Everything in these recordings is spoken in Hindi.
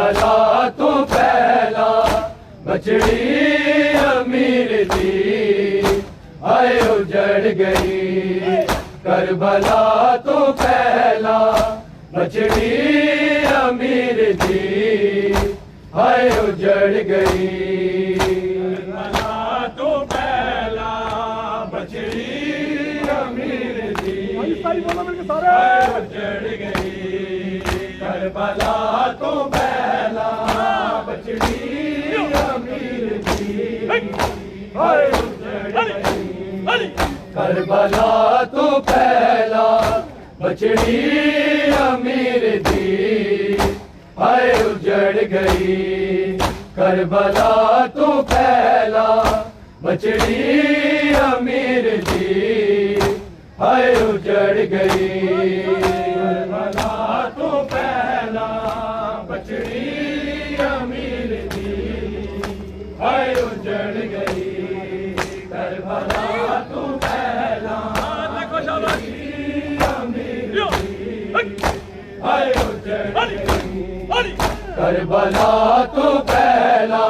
करबला तो पहला बछड़ी अमीर दी आए उजड़ गई। करबला तो पहला बछड़ी अमीर दी आए उजड़ गई। करबला तो पहला बछड़ी अमीर दी आए उजड़ गई। करबला तो पहला बछड़ी अमीर दी आए उजड़ गई। करबला तो पहला बछड़ी अमीर दी आए उजड़ गई। करबला तो पहला बछड़ी अमीर दी आए उजड़ गई। करबला तो पहला बछड़ी अमीर दी आए उजड़ गई। करबला तो पहला आए उजड़ गई। करबला तो पहला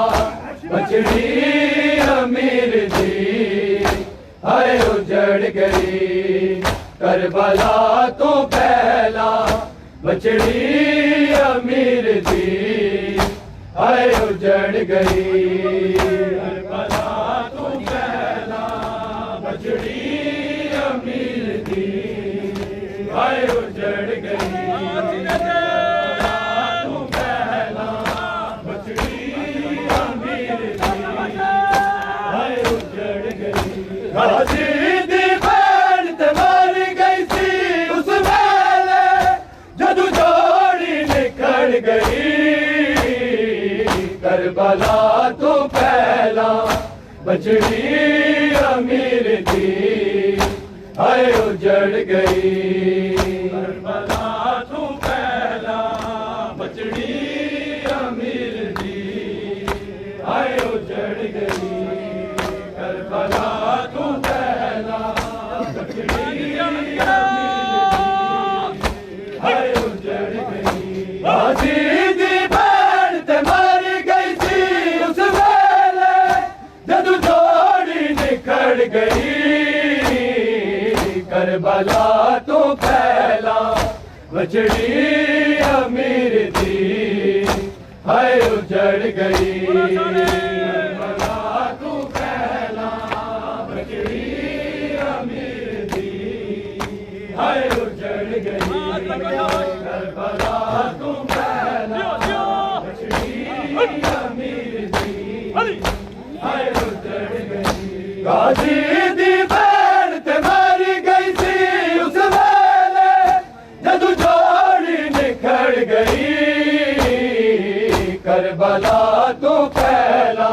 बछड़ी अमीर दी आए उजड़ गई। करबला तो पहला बछड़ी अमीर दी आए उजड़ गई। करबला तो पहला बछड़ी अमीर दी आए उजड़ गई। गाजी दी भैन ते मर गई सी उस वेले जदू जोड़ी निकल गई। करबला तो पहला बछड़ी अमीर दी आए उजड़ गई। करबला तो पहला बछड़ी अमीर दी आए उजड़ गई। करबला तो पहला बछड़ी अमीर दी आए उजड़ गई। गाजी दी भैन ते मर गई सी उस वेले जदू जोड़ी निकल गई। करबला तो पहला बछड़ी अमीर दी आए उजड़ गई। करबला तो पहला बछड़ी अमीर दी आए उजड़ गई। करबला तो पहला बछड़ी अमीर दी आए उजड़ गई। गाजी दी भैन ते मर गई सी उस वेले जदू जोड़ी निकल गई। करबला तो पहला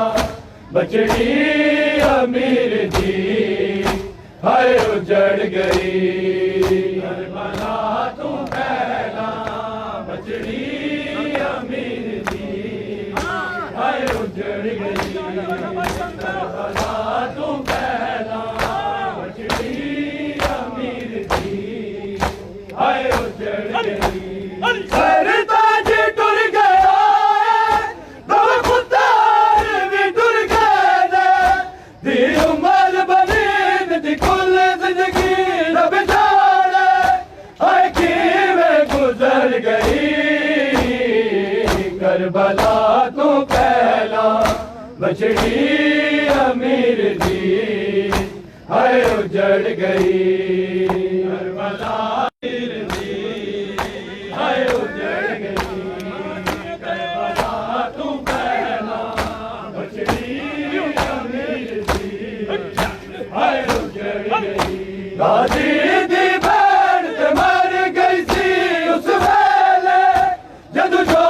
बछड़ी अमीर दी आए उजड़ गई। करबला तो पहला बछड़ी अमीर दी आए उजड़ गई। करबला तो पहला बछड़ी अमीर दी आए उजड़ गई। सरताज टुर गया दो पुत्तर भी टुर गए। दी उमर बनी दी कुल जिंदगी रब जाने आए किवें गुजर गई। करबला तो पहला बछड़ी अमीर दी आए उजड़ गई। करबला अमीर दी आए उजड़ गई। करबला तो पहला बछड़ी अमीर दी आए उजड़ गई। गाजी दी भैन ते मर गई सी उस वेले जदू जो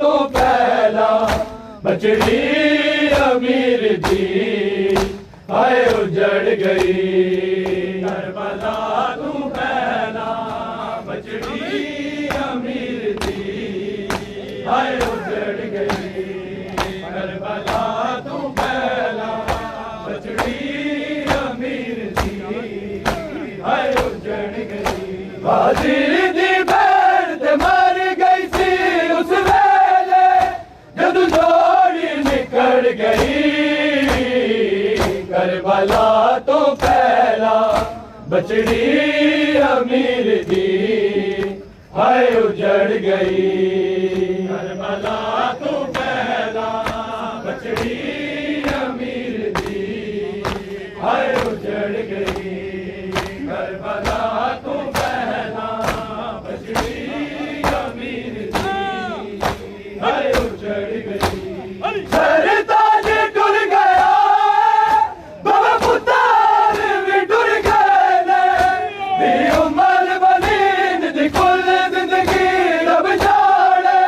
तो पहला बछड़ी अमीर दी आए उजड़ गई। करबला तो पहला बछड़ी अमीर दी आए उजड़ गई। करबला तो पहला बछड़ी अमीर दी आए उजड़ गई। गाजी दी भैन ते मर गई सी उस वेले करबला तो पहला बछड़ी अमीर दी हाय उजड़ गई। करबला तो पहला बछड़ी अमीर दी हाय उजड़ गई। करबला तो पहला बछड़ी अमीर दी हाय उजड़ गई। सरताज टुर गया बाबा पुतार भी टुर गए दी उमर बनीन दी कुल जिंदगी रब जाने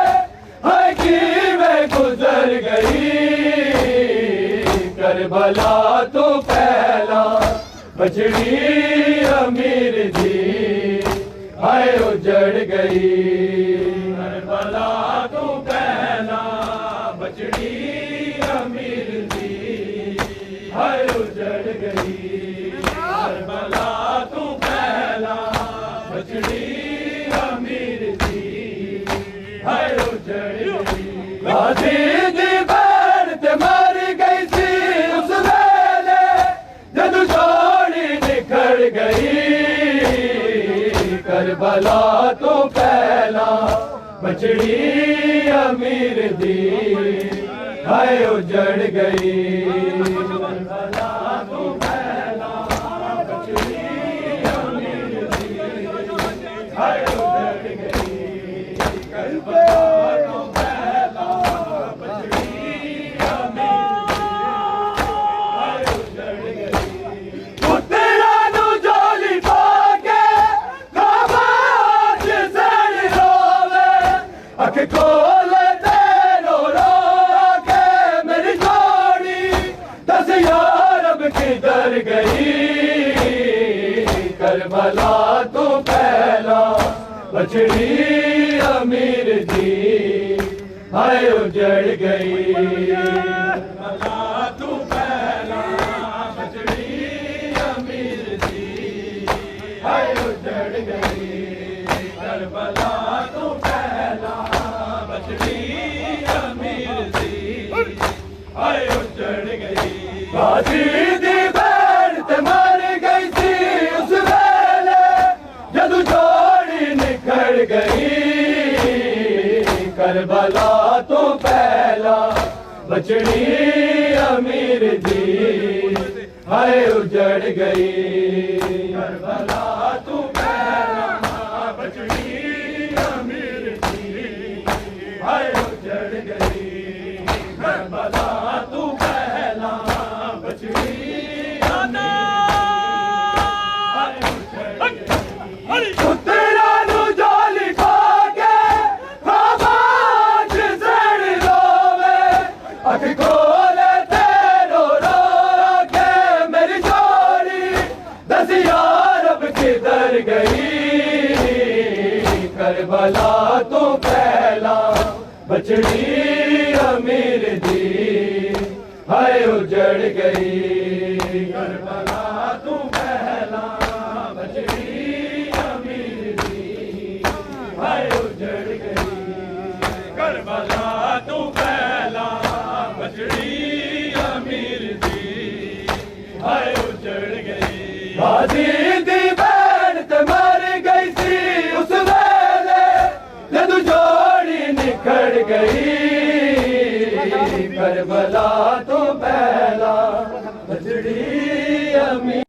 हाय की वे गुजर गई। करबला तो पहला बछड़ी अमीर दी हाय उजड़ गई। करबला तो पहला बछड़ी अमीर दी हाय उजड़ गई। करबला तो पहला बछड़ी अमीर दी हाय उजड़ गई। गाजी दी बहन ते मर गई थी उस वेले जदू छोड़ी निखर गई। करबला तो पहला बछड़ी अमीर दी हाय उजड़ गई। करबला तो पहला बछड़ी अमीर दी हाय उजड़ गई। करबला तो पहला बछड़ी अमीर दी हाय उजड़ गई। पुत्रा नू झोली पाके खाबाज सड़ रोवे अख खोले ते रो रो के मेरी जोड़ी दस यार अब किधर गई। करबला तो पहला बछड़ी अमीर दी हाय उजड़ गई। करबला तो पहला बछड़ी अमीर दी हाय उजड़ गई। करबला तो पहला बछड़ी अमीर दी हाय उजड़ गई। गाजी दी बहन ते मर गई थी उस वेले जदू छोड़ी निखर गई। करबला तो पहला बछड़ी अमीर दी हाय उजड़ गई। करबला तो पहला बछड़ी अमीर दी हाय उजड़ गई। करबला तो पहला बछड़ी पुत्रा नू झोली पाके खाबाज सड़ रोवे अख खोले ते रो रो के मेरी जोड़ी दस यार अब किधर गई। करबला तो पहला बछड़ी अमीर दी हाय उजड़ गई। करबला तो पहला बछड़ी अमीर दी हाय उजड़ गई। करबला तो पहला बछड़ी अमीर दी हाय उजड़ गई। गाजी दी बहन ते मर गई थी उस वेले जदू जोड़ी निखर गई। करबला तो पहला बछड़ी अमीर